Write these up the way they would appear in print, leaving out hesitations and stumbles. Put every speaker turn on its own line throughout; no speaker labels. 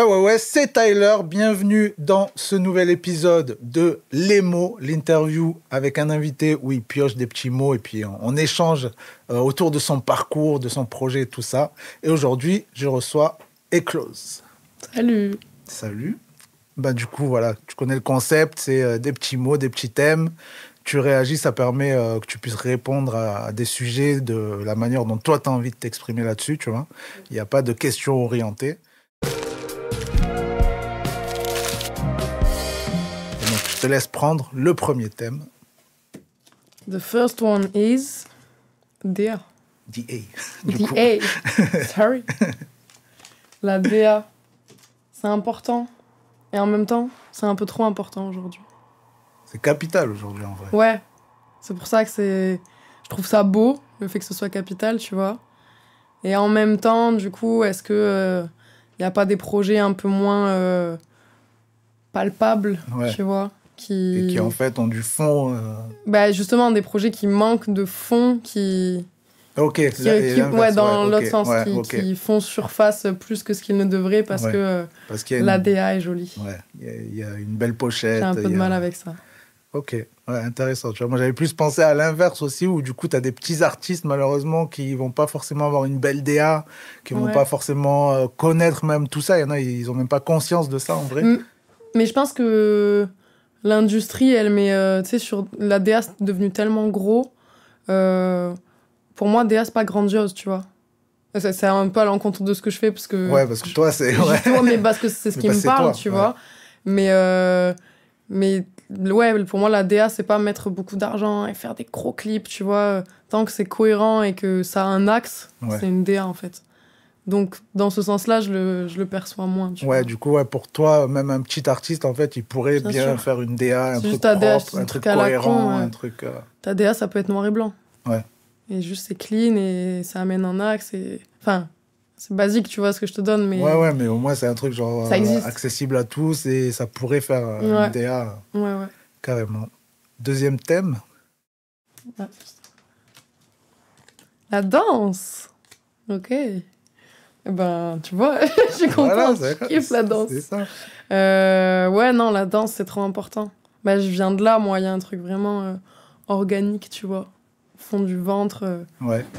Ouais, c'est Tyler. Bienvenue dans ce nouvel épisode de Les mots, l'interview avec un invité où il pioche des petits mots et puis on échange autour de son parcours, de son projet et tout ça. Et aujourd'hui, je reçois Eclose.
Salut.
Salut. Du coup, voilà, tu connais le concept, c'est des petits mots, des petits thèmes. Tu réagis, ça permet que tu puisses répondre à des sujets de la manière dont toi, tu as envie de t'exprimer là-dessus, tu vois. Il n'y a pas de questions orientées. Je te laisse prendre le premier thème.
The first one is DA.
DA.
DA. Sorry. La DA, c'est important. Et en même temps, c'est un peu trop important aujourd'hui.
C'est capital aujourd'hui, en vrai.
Ouais. C'est pour ça que c'est... Je trouve ça beau, le fait que ce soit capital, tu vois. Et en même temps, du coup, est-ce que y a pas des projets un peu moins palpables, tu vois,
et qui en fait ont du fond.
Justement, des projets qui manquent de fond, qui dans l'autre sens, qui font surface plus que ce qu'ils ne devraient parce que l'ADA est jolie.
Ouais, il y a une belle pochette.
J'ai un peu de mal avec ça.
Ok, ouais, intéressant. Tu vois, moi, j'avais plus pensé à l'inverse aussi, où du coup, tu as des petits artistes, malheureusement, qui vont pas forcément avoir une belle DA, qui vont pas forcément connaître même tout ça. Il y en a, ils ont même pas conscience de ça, en vrai.
Mais je pense que l'industrie, elle met... tu sais, sur la DA, c'est devenu tellement gros. Pour moi, DA, c'est pas grandiose, tu vois. C'est un peu à l'encontre de ce que je fais, parce que...
Ouais, parce que toi, c'est...
Ouais. Mais parce que c'est ce qui me parle, tu vois. Mais ouais, pour moi, la DA, c'est pas mettre beaucoup d'argent et faire des gros clips, tu vois. Tant que c'est cohérent et que ça a un axe, c'est une DA, en fait. Donc, dans ce sens-là, je le perçois moins, tu vois.
Du coup, pour toi, même un petit artiste, en fait, il pourrait bien faire une DA, un truc propre, un truc cohérent, un truc...
Ta DA, ça peut être noir et blanc.
Ouais.
Et juste, c'est clean et ça amène un axe et... Enfin... C'est basique, tu vois, ce que je te donne, mais...
Ouais, mais au moins, c'est un truc genre accessible à tous et ça pourrait faire une DA.
Ouais.
Carrément. Deuxième thème.
La danse. Ok. Tu vois, je suis contente, je kiffe la danse.
C'est ça.
Non, la danse, c'est trop important. Je viens de là, moi, il y a un truc vraiment organique, tu vois, au fond du ventre,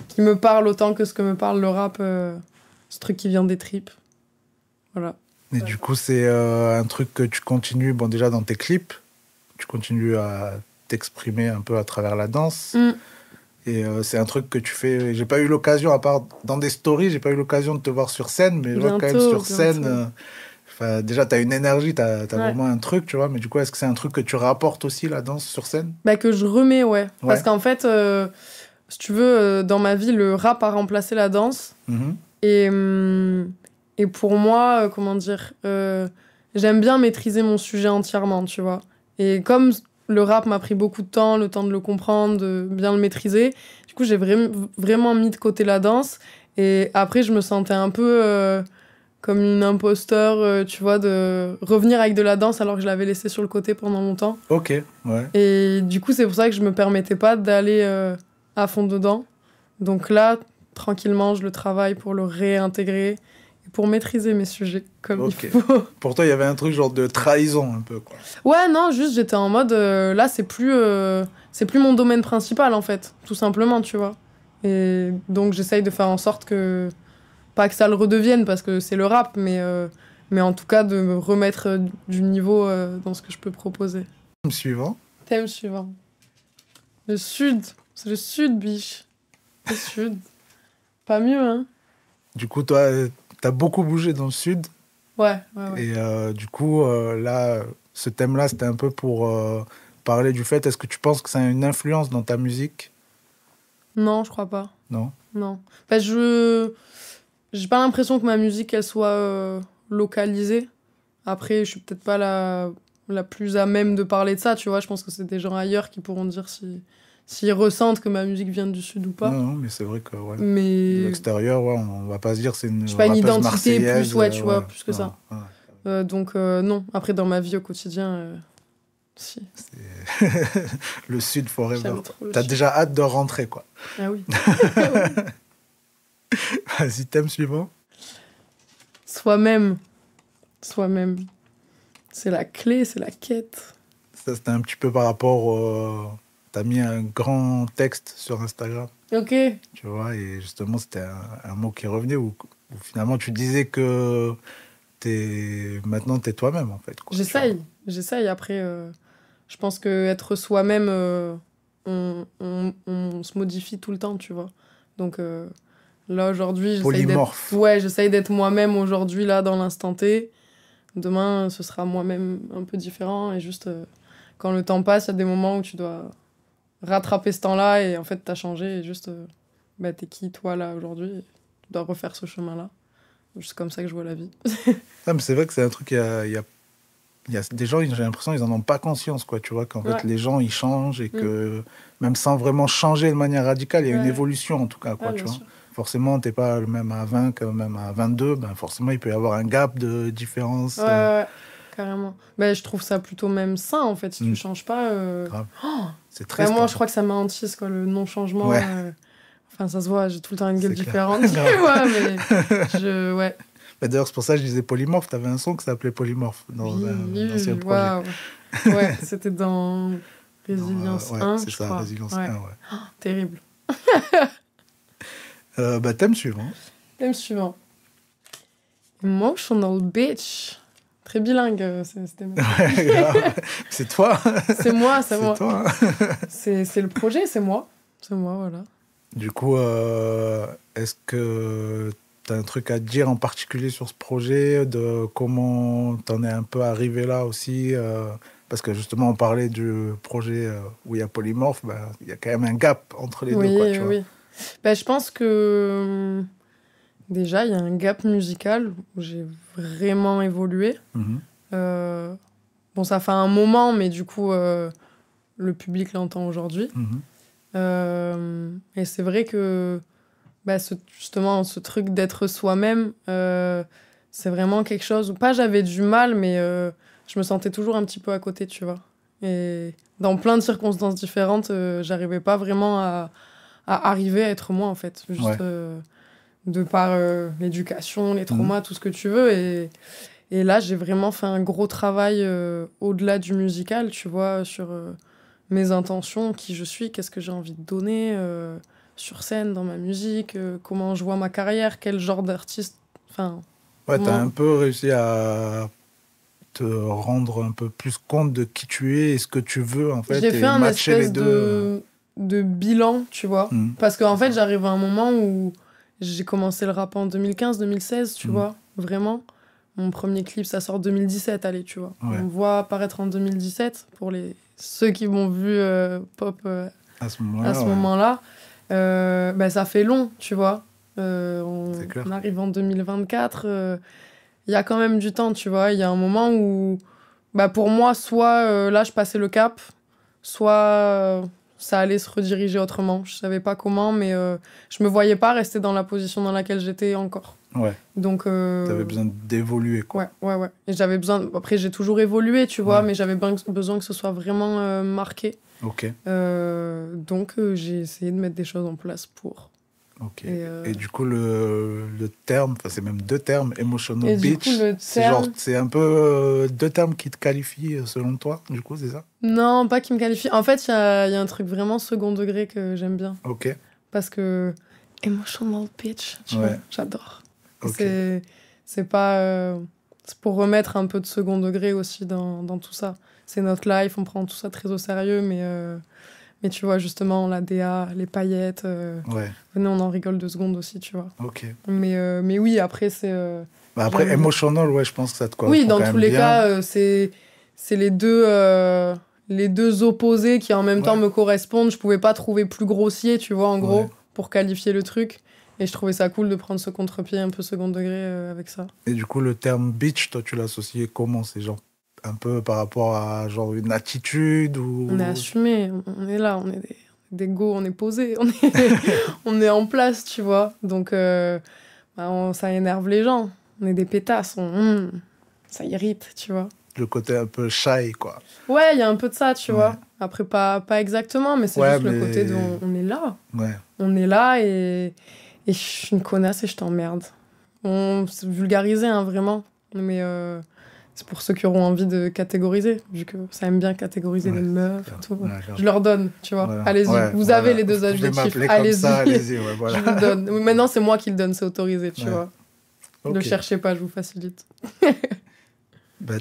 qui me parle autant que ce que me parle le rap... ce truc qui vient des tripes. Voilà.
Et du coup, c'est un truc que tu continues, déjà dans tes clips, tu continues à t'exprimer un peu à travers la danse. Et c'est un truc que tu fais... J'ai pas eu l'occasion, à part dans des stories, j'ai pas eu l'occasion de te voir sur scène, mais je vois quand même sur scène... déjà, t'as une énergie, t'as vraiment un truc, tu vois. Mais du coup, est-ce que c'est un truc que tu rapportes aussi, la danse, sur scène ?
Que je remets, ouais. Parce qu'en fait, si tu veux, dans ma vie, le rap a remplacé la danse. Et pour moi, j'aime bien maîtriser mon sujet entièrement, tu vois. Et comme le rap m'a pris beaucoup de temps, le temps de le comprendre, de bien le maîtriser, du coup, j'ai vraiment mis de côté la danse. Et après, je me sentais un peu comme une imposteur, tu vois, de revenir avec de la danse alors que je l'avais laissé sur le côté pendant longtemps.
Ok, ouais.
Et du coup, c'est pour ça que je me permettais pas d'aller à fond dedans. Donc là... Tranquillement, je le travaille pour le réintégrer et pour maîtriser mes sujets comme il faut.
Pour toi, il y avait un truc genre de trahison un peu, quoi.
Ouais, non, juste j'étais en mode... là, c'est plus mon domaine principal, en fait. Tout simplement, tu vois. Et donc, j'essaye de faire en sorte que... Pas que ça le redevienne, parce que c'est le rap, mais en tout cas, de me remettre du niveau dans ce que je peux proposer.
Thème suivant.
Le Sud. C'est le Sud, biche. Le Sud. Pas mieux, hein.
Du coup, toi, t'as beaucoup bougé dans le Sud.
Ouais.
Et du coup, là, ce thème-là, c'était un peu pour parler du fait, est-ce que tu penses que ça a une influence dans ta musique ?
Non, je crois pas.
Non.
J'ai pas l'impression que ma musique, elle soit localisée. Après, je suis peut-être pas la plus à même de parler de ça, tu vois. Je pense que c'est des gens ailleurs qui pourront dire s'ils ressentent que ma musique vient du Sud ou pas.
Non, mais c'est vrai que de l'extérieur, on va pas se dire c'est une
j'ai pas une identité plus, tu vois, plus que
non,
ça. Donc, non. Après, dans ma vie au quotidien, si.
Le Sud forever. T'as déjà hâte de rentrer, quoi.
Ah oui.
Vas-y, thème suivant.
Soi-même. Soi-même. C'est la clé, c'est la quête.
Ça, c'était un petit peu par rapport... T'as mis un grand texte sur Instagram.
Ok.
Tu vois, et justement, c'était un mot qui revenait où finalement, tu disais que maintenant, t'es toi-même, en fait.
J'essaye. Après, je pense qu'être soi-même, on se modifie tout le temps, tu vois. Donc là, aujourd'hui, j'essaye d'être moi-même aujourd'hui, là, dans l'instant T. Demain, ce sera moi-même un peu différent. Et juste, quand le temps passe, il y a des moments où tu dois rattraper ce temps-là et en fait, t'as changé. Et juste, t'es qui, toi, là, aujourd'hui? Tu dois refaire ce chemin-là. C'est comme ça que je vois la vie.
Mais c'est vrai que c'est un truc, il y a des gens, j'ai l'impression qu'ils n'en ont pas conscience, quoi, tu vois, qu'en fait, les gens, ils changent et que même sans vraiment changer de manière radicale, il y a une évolution, en tout cas, quoi, tu vois. Sûr. Forcément, t'es pas le même à 20 que même à 22, ben forcément, il peut y avoir un gap de différence.
Ouais, carrément. Je trouve ça plutôt même sain, en fait, si tu changes pas.
Grave. C'est très
moi, je crois que ça m'a hantise, quoi, le non-changement.
Ouais.
Enfin, ça se voit, j'ai tout le temps une gueule différente, tu vois, mais ouais.
D'ailleurs, c'est pour ça que je disais polymorphe. Tu avais un son qui s'appelait polymorphe dans un ancien projet.
Ouais, c'était dans Résilience 1,
c'est ça, Résilience 1, ouais.
Oh, terrible.
Thème suivant.
Thème suivant. Emotional bitch. Très bilingue, c'était
c'est toi.
C'est moi.
Toi.
C'est le projet, c'est moi. C'est moi, voilà.
Du coup, est-ce que tu as un truc à dire en particulier sur ce projet, de comment tu en es un peu arrivé là aussi parce que justement, on parlait du projet où il y a polymorphe, il y a quand même un gap entre les deux, quoi, tu vois.
Je pense que déjà, il y a un gap musical où j'ai vraiment évolué. Bon, ça fait un moment, mais du coup, le public l'entend aujourd'hui. Et c'est vrai que justement, ce truc d'être soi-même, c'est vraiment quelque chose où, pas j'avais du mal, mais je me sentais toujours un petit peu à côté, tu vois. Et dans plein de circonstances différentes, j'arrivais pas vraiment à arriver à être moi, en fait. Juste de par l'éducation, les traumas, tout ce que tu veux. Et là, j'ai vraiment fait un gros travail au-delà du musical, tu vois, sur mes intentions, qui je suis, qu'est-ce que j'ai envie de donner sur scène, dans ma musique, comment je vois ma carrière, quel genre d'artiste. Enfin,
t'as un peu réussi à te rendre un peu plus compte de qui tu es et ce que tu veux, en fait.
J'ai fait un espèce de bilan, tu vois. Parce qu'en fait, j'arrive à un moment où j'ai commencé le rap en 2015-2016, tu vois, vraiment. Mon premier clip, ça sort en 2017, allez, tu vois. On me voit apparaître en 2017, pour ceux qui m'ont vu pop
à ce moment-là.
Ça fait long, tu vois. On arrive en 2024, il y a quand même du temps, tu vois. Il y a un moment où, pour moi, soit là, je passais le cap, soit ça allait se rediriger autrement. Je savais pas comment, mais je me voyais pas rester dans la position dans laquelle j'étais encore. Donc
t'avais besoin d'évoluer, quoi.
Ouais. Et j'avais besoin... Après, j'ai toujours évolué, tu vois, mais j'avais besoin que ce soit vraiment marqué. Donc, j'ai essayé de mettre des choses en place pour...
Et du coup, le terme, c'est même deux termes, emotional bitch, c'est un peu deux termes qui te qualifient selon toi, du coup, c'est ça?
Non, pas qui me qualifient. En fait, il y a un truc vraiment second degré que j'aime bien. Parce que emotional bitch, tu vois, j'adore. C'est pas... c'est pour remettre un peu de second degré aussi dans tout ça. C'est notre life, on prend tout ça très au sérieux, mais tu vois, justement, la DA, les paillettes, venez, on en rigole 2 secondes aussi, tu vois. Mais oui, après, c'est...
après, emotional, je pense que ça te correspond.
Oui, dans tous les cas, c'est les deux opposés qui, en même temps, me correspondent. Je pouvais pas trouver plus grossier, tu vois, en gros, pour qualifier le truc. Et je trouvais ça cool de prendre ce contre-pied un peu second degré avec ça.
Et du coup, le terme bitch, toi, tu l'as associé comment? C'est genre un peu par rapport à genre une attitude ou...
On est assumé, on est là, on est des go, on est posé, on est en place, tu vois. Donc, ça énerve les gens. On est des pétasses, ça irrite, tu vois.
Le côté un peu shy, quoi.
Ouais, il y a un peu de ça, tu vois. Après, pas exactement, mais c'est juste le côté de on est là. On est là et je suis une connasse et je t'emmerde. C'est vulgarisé, hein, vraiment. Mais c'est pour ceux qui auront envie de catégoriser, vu que ça aime bien catégoriser les meufs et tout. Je leur donne, tu vois. Voilà. Allez-y, vous avez les deux adjectifs. Allez-y, voilà. Je vous donne. Maintenant, c'est moi qui le donne, c'est autorisé, tu vois. Ne cherchez pas, je vous facilite.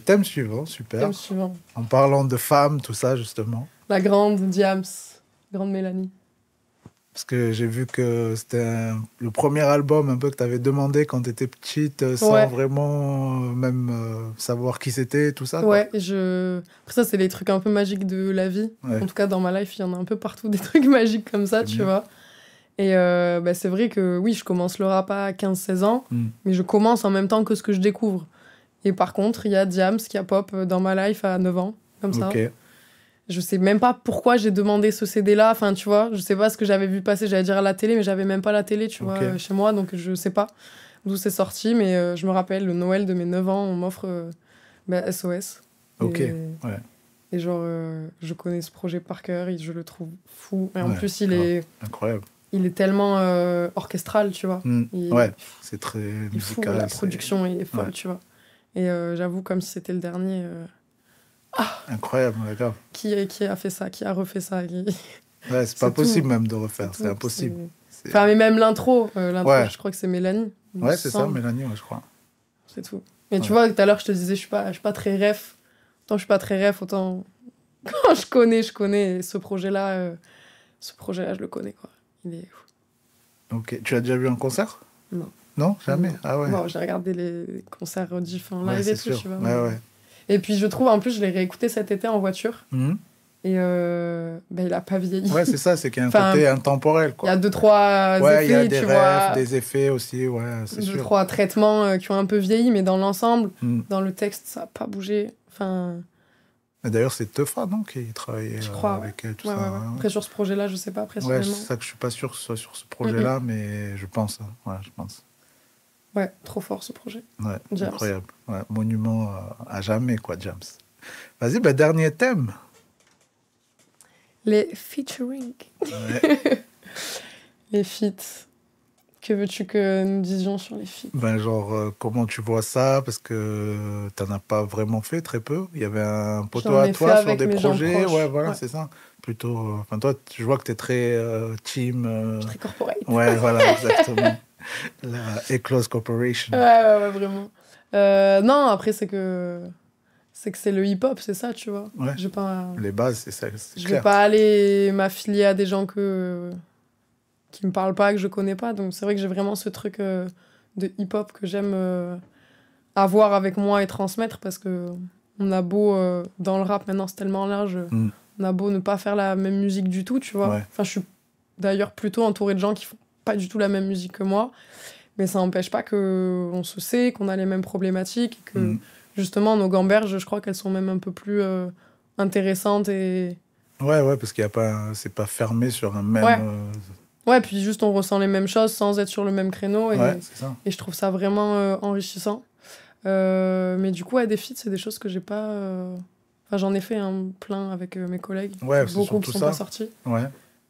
Thème suivant, super.
Thème suivant.
En parlant de femmes, tout ça, justement.
La grande Diams, grande Mélanie.
Parce que j'ai vu que c'était le premier album un peu que tu avais demandé quand tu étais petite, sans vraiment même savoir qui c'était, tout ça.
Ouais, après ça, c'est les trucs un peu magiques de la vie. Ouais. En tout cas, dans ma life, il y en a un peu partout des trucs magiques comme ça, tu vois. Et c'est vrai que oui, je commence le rap à 15-16 ans, mais je commence en même temps que ce que je découvre. Et par contre, il y a Diams qui a pop dans ma life à 9 ans, comme ça. Je sais même pas pourquoi j'ai demandé ce CD-là. Enfin, tu vois, je sais pas ce que j'avais vu passer, j'allais dire à la télé, mais j'avais même pas la télé, tu vois, chez moi, donc je sais pas d'où c'est sorti, mais je me rappelle, le Noël de mes 9 ans, on m'offre SOS. Et genre, je connais ce projet par cœur, et je le trouve fou. Et en plus, il est...
Incroyable.
Il est tellement orchestral, tu vois.
C'est très musical.
Fou, la production est folle, tu vois. Et j'avoue, comme si c'était le dernier...
Incroyable, d'accord.
Qui a fait ça, qui a refait ça
c'est pas possible même de refaire, c'est impossible.
Enfin, mais même l'intro, je crois que c'est Mélanie.
Ouais, c'est ça, Mélanie, je crois.
C'est tout. Mais tu vois, tout à l'heure, je te disais, je suis pas très ref. Autant je suis pas très ref, autant quand je connais. Et ce projet-là, je le connais, quoi. Il est fou.
Ok, tu as déjà vu un concert ?
Non.
Non, jamais. Ah ouais.
Bon, j'ai regardé les concerts diff en live et tout,
sûr.
Tu vois.
Ouais.
Et puis je trouve, en plus, je l'ai réécouté cet été en voiture. Et il a pas vieilli.
Ouais, c'est ça, c'est qu'il y a un côté intemporel, quoi.
Il y a 2-3 effets,
il y a des
tu
rêves,
vois.
des effets aussi, c'est sûr.
2-3 traitements qui ont un peu vieilli, mais dans l'ensemble, dans le texte, ça a pas bougé. Enfin...
D'ailleurs, c'est Teufa, non, qui travaillait avec elle, tout ça.
Ouais. Après, sur ce projet-là, je sais pas précisément.
Ouais, c'est ça que je suis pas sûr que ce soit sur ce projet-là, mais je pense. Je pense.
Ouais, trop fort ce projet.
Ouais, Diams. Incroyable. Ouais, monument à jamais, quoi, Diams. Vas-y, dernier thème.
Les featuring. Ouais. Les feats. Que veux-tu que nous disions sur les feats ?
Genre, comment tu vois ça ? Parce que t'en as pas vraiment fait, très peu. Il y avait un poteau à toi sur des projets. Ouais, voilà, c'est ça. Plutôt... toi, je vois que t'es très team...
Très corporate.
Ouais, voilà, exactement. La A-Close Corporation.
Ouais, vraiment. Non, après, c'est que c'est le hip-hop, c'est ça, tu vois.
Ouais. Les bases, c'est ça, c'est
je
clair.
vais pas aller m'affilier à des gens qui me parlent pas, que je connais pas. Donc, c'est vrai que j'ai vraiment ce truc de hip-hop que j'aime avoir avec moi et transmettre, parce que on a beau, dans le rap, maintenant, c'est tellement large, on a beau ne pas faire la même musique du tout, tu vois.
Ouais.
Enfin, je suis d'ailleurs plutôt entourée de gens qui font pas du tout la même musique que moi, mais ça n'empêche pas qu'on se sait, qu'on a les mêmes problématiques, et que justement nos gamberges, je crois qu'elles sont même un peu plus intéressantes et...
Ouais, parce qu'il y a pas, c'est pas fermé sur un même...
Ouais, puis juste on ressent les mêmes choses sans être sur le même créneau, et,
c'est ça.
Et je trouve ça vraiment enrichissant. Mais du coup, des feats, c'est des choses que j'ai pas... Enfin, j'en ai fait plein avec mes collègues, beaucoup qui sont pas sortis.
Ouais.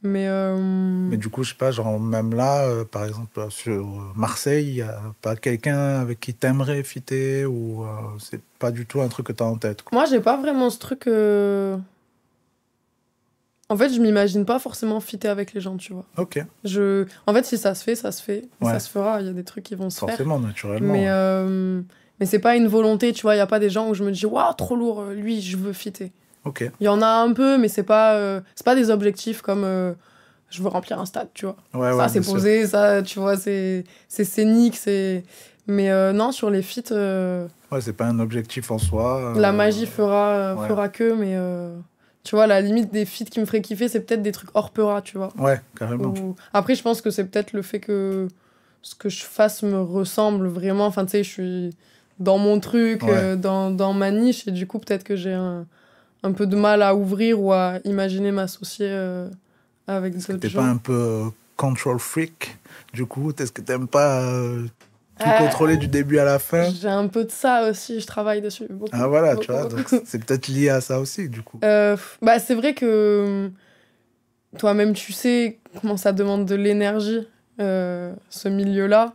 Mais du coup, je sais pas, genre même là, par exemple, sur Marseille, il n'y a pas quelqu'un avec qui t'aimerais fitter, ou c'est pas du tout un truc que t'as en tête, quoi.
Moi, j'ai pas vraiment ce truc... En fait, je m'imagine pas forcément fitter avec les gens, tu vois.
Ok.
En fait, si ça se fait, ça se fait. Et ça se fera, il y a des trucs qui vont se
forcément,
faire.
Naturellement.
Mais c'est pas une volonté, tu vois. Il y a pas des gens où je me dis « Waouh, trop lourd, lui, je veux fitter. »
Ok.
Il y en a un peu, mais c'est pas des objectifs comme je veux remplir un stade, tu vois. Ça, c'est posé, sûr. Ça, tu vois, c'est scénique, c'est... Mais non, sur les feats...
Ouais, c'est pas un objectif en soi.
La magie fera que, mais... Tu vois, la limite des feats qui me feraient kiffer, c'est peut-être des trucs hors Peura, tu vois.
Ouais, carrément.
Après, je pense que c'est peut-être le fait que ce que je fasse me ressemble vraiment. Enfin, tu sais, je suis dans mon truc, dans ma niche, et du coup, peut-être que j'ai un peu de mal à ouvrir ou à imaginer m'associer avec d'autres gens.
T'es pas un peu control freak, du coup? Est-ce que t'aimes pas tout contrôler du début à la fin?
J'ai un peu de ça aussi, je travaille dessus beaucoup.
Ah voilà, tu vois, donc c'est peut-être lié à ça aussi, du coup.
C'est vrai que toi-même, tu sais comment ça demande de l'énergie, ce milieu-là.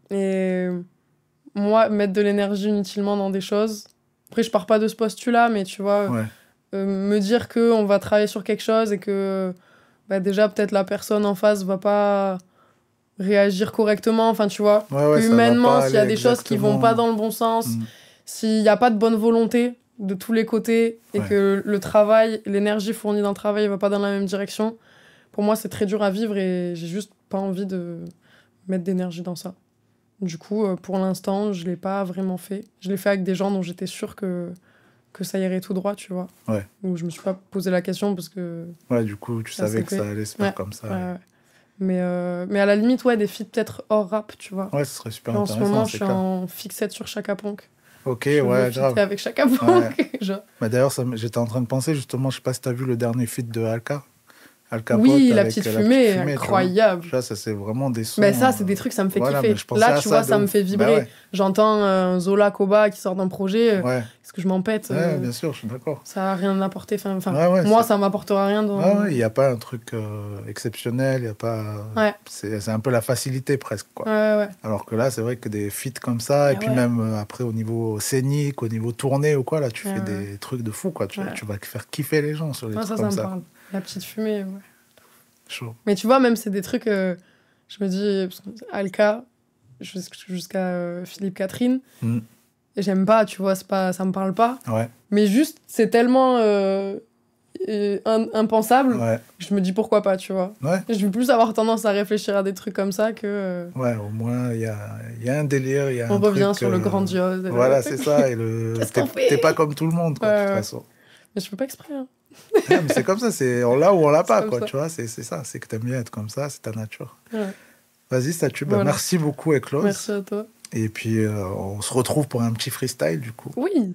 Et moi, mettre de l'énergie inutilement dans des choses. Après, je pars pas de ce postulat, mais tu vois, me dire qu'on va travailler sur quelque chose et que déjà, peut-être la personne en face va pas réagir correctement. Enfin, tu vois, humainement, s'il y a des choses qui vont pas dans le bon sens, s'il y a pas de bonne volonté de tous les côtés et que le travail, l'énergie fournie dans le travail va pas dans la même direction, pour moi, c'est très dur à vivre et j'ai juste pas envie de mettre d'énergie dans ça. Du coup, pour l'instant, je l'ai pas vraiment fait. Je l'ai fait avec des gens dont j'étais sûre que ça irait tout droit, tu vois.
Ouais.
Où je me suis pas posé la question parce que...
Ouais, du coup, tu savais que ça allait se faire comme ça.
Ouais. Mais à la limite, des feats peut-être hors rap, tu vois.
Ouais, ce serait super intéressant.
En ce moment, je suis en fixette sur Chaka Ponk.
Ok, ouais, grave.
avec Chaka Ponk.
Genre. Bah, d'ailleurs, j'étais en train de penser, justement, je sais pas si t'as vu le dernier feat de Alka.
Oui, la petite fumée, incroyable.
Ça, c'est vraiment des sons...
Mais ça, c'est des trucs, ça me fait kiffer. Là, tu vois, ça me fait vibrer. J'entends Zola Koba qui sort d'un projet. Est-ce que je m'en pète
bien sûr, je suis d'accord.
Ça n'a rien apporté. Moi, ça m'apportera rien.
Il n'y a pas un truc exceptionnel. Il y a pas... C'est un peu la facilité, presque. Quoi. Alors que là, c'est vrai que des feats comme ça, et puis même après, au niveau scénique, au niveau tournée ou quoi, là, tu fais des trucs de fou. Quoi. Tu vas faire kiffer les gens sur les trucs comme ça.
Parle. La petite fumée,
Chaud.
Mais tu vois, même c'est des trucs, je me dis, Alka, jusqu'à Philippe Catherine, j'aime pas, tu vois, ça me parle pas. Mais juste, c'est tellement impensable, je me dis pourquoi pas, tu vois. Je veux plus avoir tendance à réfléchir à des trucs comme ça que...
Ouais, au moins, il y a un délire, il y a
on revient sur le grandiose.
Voilà, c'est ça, et t'es pas comme tout le monde, quoi, de toute façon.
Mais je fais pas exprès, hein.
Mais c'est comme ça, on l'a ou on l'a pas, quoi, tu vois, c'est ça, c'est que t'aimes bien être comme ça, c'est ta nature. Vas-y, Statue, merci beaucoup, Eclose.
Merci à toi.
Et puis, on se retrouve pour un petit freestyle, du coup.
Oui.